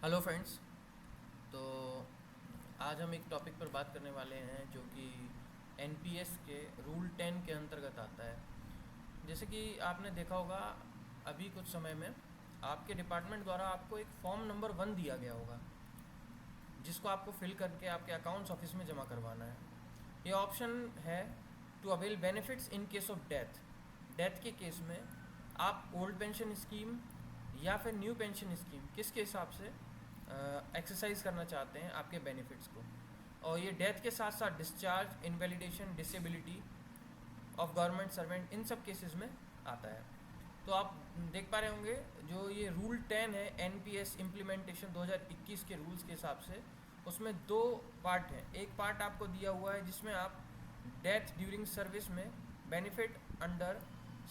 Hello friends. तो आज हम एक टॉपिक पर बात करने वाले हैं जो कि एनपीएस के रूल 10 के अंतर्गत आता है। जैसे कि आपने देखा होगा, अभी कुछ समय में आपके डिपार्टमेंट द्वारा आपको एक फॉर्म नंबर 1 दिया गया होगा, जिसको आपको फिल करके आपके अकाउंट्स ऑफिस में जमा करवाना है। ये ऑप्शन है to avail benefits in case of death. Death के केस में आप ओल्ड पेंशन स्कीम या फिर न्यू पेंशन स्कीम किसके हिसाब से एक्सरसाइज करना चाहते हैं आपके बेनिफिट्स को। और ये डेथ के साथ साथ discharge, invalidation, disability of government servant, इन सब केसेस में आता है। तो आप देख पा रहे होंगे, जो ये रूल 10 है एनपीएस इम्प्लीमेंटेशन 2021 के रूल्स के हिसाब से, उसमें दो पार्ट हैं। एक पार्ट आपको दिया हुआ है जिसमें आप डेथ ड्यूरिंग सर्विस में benefit under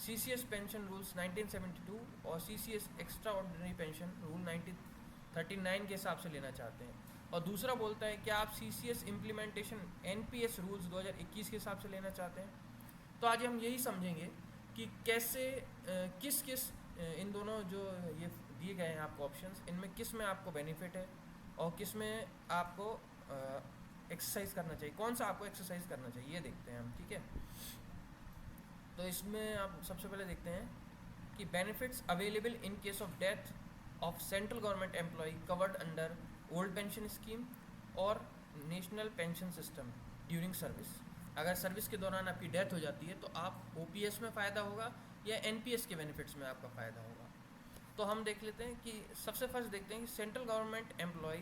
CCS pension rules 1972 और CCS extra ordinary pension rule 1939 के हिसाब से लेना चाहते हैं। और दूसरा बोलता है कि आप सीसीएस इम्प्लीमेंटेशन एनपीएस रूल्स 2021 के हिसाब से लेना चाहते हैं। तो आज हम यही समझेंगे कि कैसे किस किस इन दोनों जो ये दिए गए हैं आपको ऑप्शंस, इनमें किस में आपको बेनिफिट है और किस में आपको एक्सरसाइज करना चाहिए, कौन सा आपको एक्सरसाइज करना चाहिए, ये देखते हैं हम। ठीक है, तो इसमें आप सबसे पहले देखते हैं कि benefits available in case of death of central government employ covered under old pension scheme और national pension system during service. अगर सर्विस के दौरान आपकी डेथ हो जाती है तो आप ओपीएस में फ़ायदा होगा या एनपीएस के बेनिफिट्स में आपका फ़ायदा होगा। तो हम देख लेते हैं कि सबसे फर्स्ट देखते हैं कि सेंट्रल गवर्नमेंट एम्प्लॉय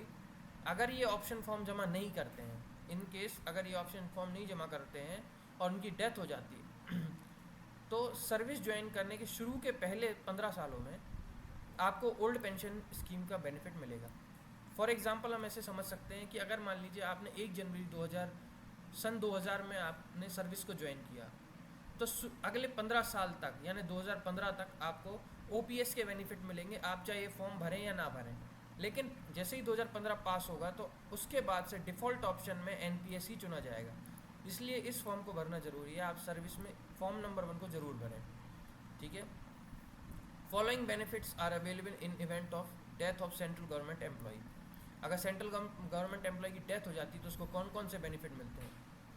अगर ये ऑप्शन फॉर्म जमा नहीं करते हैं, इन केस अगर ये ऑप्शन फॉर्म नहीं जमा करते हैं और उनकी डेथ हो जाती है तो सर्विस ज्वाइन करने के शुरू के पहले 15 सालों में आपको ओल्ड पेंशन स्कीम का बेनिफिट मिलेगा। फॉर एग्जांपल हम ऐसे समझ सकते हैं कि अगर मान लीजिए आपने 1 जनवरी 2000 में आपने सर्विस को ज्वाइन किया, तो अगले 15 साल तक यानी 2015 तक आपको ओपीएस के बेनिफिट मिलेंगे, आप चाहे ये फॉर्म भरें या ना भरें। लेकिन जैसे ही 2015 पास होगा तो उसके बाद से डिफ़ॉल्ट ऑप्शन में एनपीएस ही चुना जाएगा। इसलिए इस फॉर्म को भरना ज़रूरी है, आप सर्विस में फॉर्म नंबर 1 को ज़रूर भरें। ठीक है, following benefits are available in event of death of central government employee. अगर सेंट्रल गवर्नमेंट एम्प्लॉय की डेथ हो जाती है तो उसको कौन कौन से बेनिफिट मिलते हैं?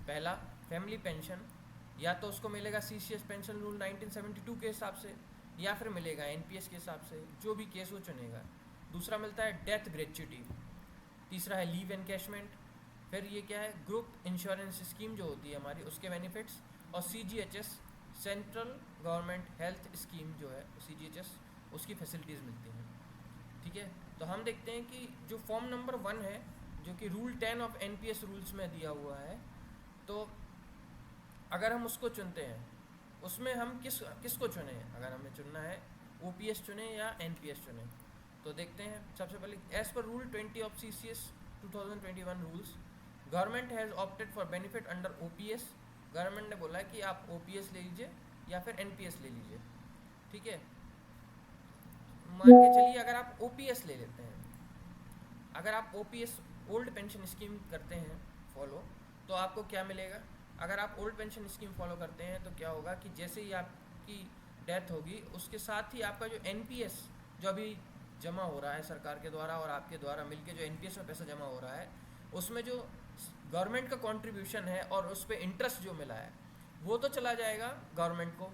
पहला, फैमिली पेंशन, या तो उसको मिलेगा सीसीएस पेंशन रूल 1972 के हिसाब से या फिर मिलेगा एनपीएस के हिसाब से, जो भी केस वो चुनेगा। दूसरा मिलता है डेथ ग्रेच्युटी। तीसरा है लीव एनकैशमेंट। फिर ये क्या है, ग्रुप इंश्योरेंस स्कीम जो होती है हमारी, उसके बेनिफिट्स। और CGHS, central government health scheme जो है सीजीएचएस, उसकी फैसिलिटीज़ मिलती हैं। ठीक है, तो हम देखते हैं कि जो फॉर्म नंबर 1 है जो कि रूल 10 ऑफ एनपीएस रूल्स में दिया हुआ है, तो अगर हम उसको चुनते हैं, उसमें हम किसको चुने? अगर हमें चुनना है ओपीएस चुने या एनपीएस चुने, तो देखते हैं। सबसे पहले as per rule 20 of CCS 2021 rules, government has opted for benefit under OPS. Government ने बोला है कि आप ओपीएस ले लीजिए या फिर एनपीएस ले लीजिए। ठीक है, मान के चलिए अगर आप ओपीएस ले लेते हैं, अगर आप ओपीएस ओल्ड पेंशन स्कीम करते हैं फॉलो, तो आपको क्या मिलेगा? अगर आप ओल्ड पेंशन स्कीम फॉलो करते हैं तो क्या होगा कि जैसे ही आपकी डेथ होगी उसके साथ ही आपका जो एनपीएस जो अभी जमा हो रहा है सरकार के द्वारा और आपके द्वारा मिलके जो एनपीएस में पैसा जमा हो रहा है, उसमें जो गवर्नमेंट का कंट्रीब्यूशन है और उस पर इंटरेस्ट जो मिला है वो तो चला जाएगा गवर्नमेंट को,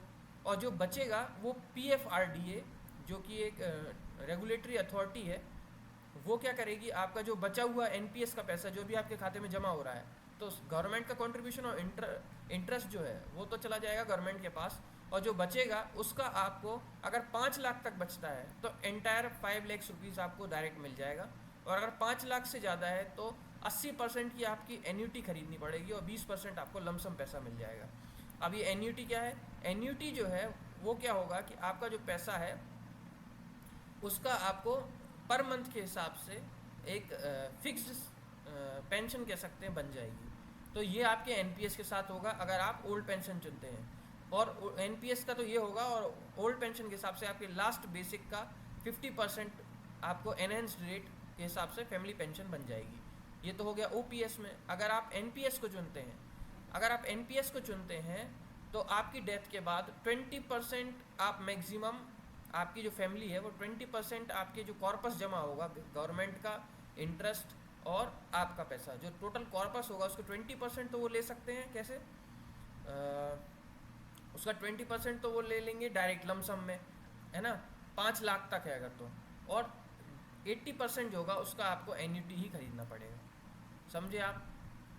और जो बचेगा वो पीएफआरडीए जो कि एक रेगुलेटरी अथॉरिटी है, वो क्या करेगी, आपका जो बचा हुआ एनपीएस का पैसा जो भी आपके खाते में जमा हो रहा है, तो गवर्नमेंट का कंट्रीब्यूशन और इंटरेस्ट जो है वो तो चला जाएगा गवर्नमेंट के पास, और जो बचेगा उसका आपको अगर 5 लाख तक बचता है तो एंटायर 5 लाख रुपीज़ आपको डायरेक्ट मिल जाएगा। और अगर 5 लाख से ज़्यादा है तो 80% की आपकी एन्यूटी खरीदनी पड़ेगी और 20% आपको लमसम पैसा मिल जाएगा। अब ये एन्यूटी क्या है? एन्यूटी जो है वो क्या होगा कि आपका जो पैसा है उसका आपको पर मंथ के हिसाब से एक फिक्स्ड पेंशन कह सकते हैं बन जाएगी। तो ये आपके एनपीएस के साथ होगा अगर आप ओल्ड पेंशन चुनते हैं, और एनपीएस का तो ये होगा, और ओल्ड पेंशन के हिसाब से आपके लास्ट बेसिक का 50% आपको एनहेंस्ड रेट के हिसाब से फैमिली पेंशन बन जाएगी। ये तो हो गया ओपीएस में। अगर आप एनपीएस को चुनते हैं, अगर आप एनपीएस को चुनते हैं तो आपकी डेथ के बाद 20% आप मैक्सिमम आपकी जो फैमिली है वो 20% आपके जो कॉर्पस जमा होगा गवर्नमेंट का इंटरेस्ट और आपका पैसा, जो टोटल कॉर्पस होगा उसको 20% तो वो ले सकते हैं। कैसे? उसका 20% तो वो ले लेंगे डायरेक्ट लमसम में, है ना, 5 लाख तक है अगर तो, और 80% जो होगा उसका आपको एन्यूटी ही खरीदना पड़ेगा। समझे आप?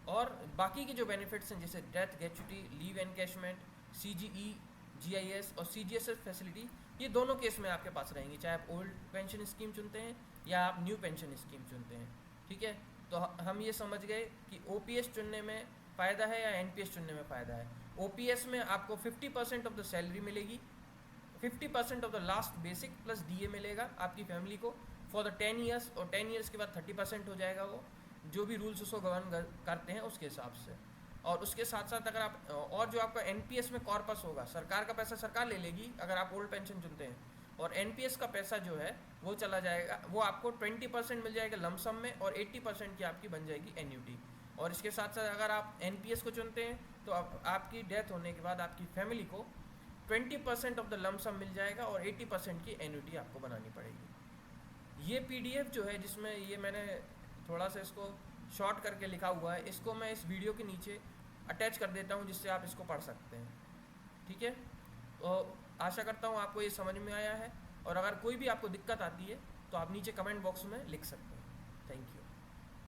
और बाकी के जो बेनिफिट्स हैं जैसे death gratuity, leave encashment, CGE, GIS और सीजीएसएस फैसिलिटी, ये दोनों केस में आपके पास रहेंगी, चाहे आप ओल्ड पेंशन स्कीम चुनते हैं या आप न्यू पेंशन स्कीम चुनते हैं। ठीक है, तो हम ये समझ गए कि ओपीएस चुनने में फ़ायदा है या एनपीएस चुनने में फ़ायदा है। ओपीएस में आपको 50% ऑफ द सैलरी मिलेगी, 50% of the last basic plus DA मिलेगा आपकी फैमिली को फॉर द 10 ईयर्स, और 10 ईयर्स के बाद 30% हो जाएगा वो, जो भी रूल्स उसको गवर्न करते हैं उसके हिसाब से। और उसके साथ साथ अगर आप और जो आपका एनपीएस में कॉर्पस होगा, सरकार का पैसा सरकार ले लेगी अगर आप ओल्ड पेंशन चुनते हैं, और एनपीएस का पैसा जो है वो चला जाएगा, वो आपको 20% मिल जाएगा लमसम में, और 80% की आपकी बन जाएगी एन्यूटी। और इसके साथ साथ अगर आप एनपीएस को चुनते हैं तो आपकी डेथ होने के बाद आपकी फैमिली को 20% ऑफ द लमसम मिल जाएगा और 80% की एन्यूटी आपको बनानी पड़ेगी। ये पीडीएफ जो है जिसमें ये मैंने थोड़ा सा इसको शॉर्ट करके लिखा हुआ है, इसको मैं इस वीडियो के नीचे अटैच कर देता हूँ जिससे आप इसको पढ़ सकते हैं। ठीक है, तो आशा करता हूँ आपको ये समझ में आया है, और अगर कोई भी आपको दिक्कत आती है तो आप नीचे कमेंट बॉक्स में लिख सकते हैं। Thank you.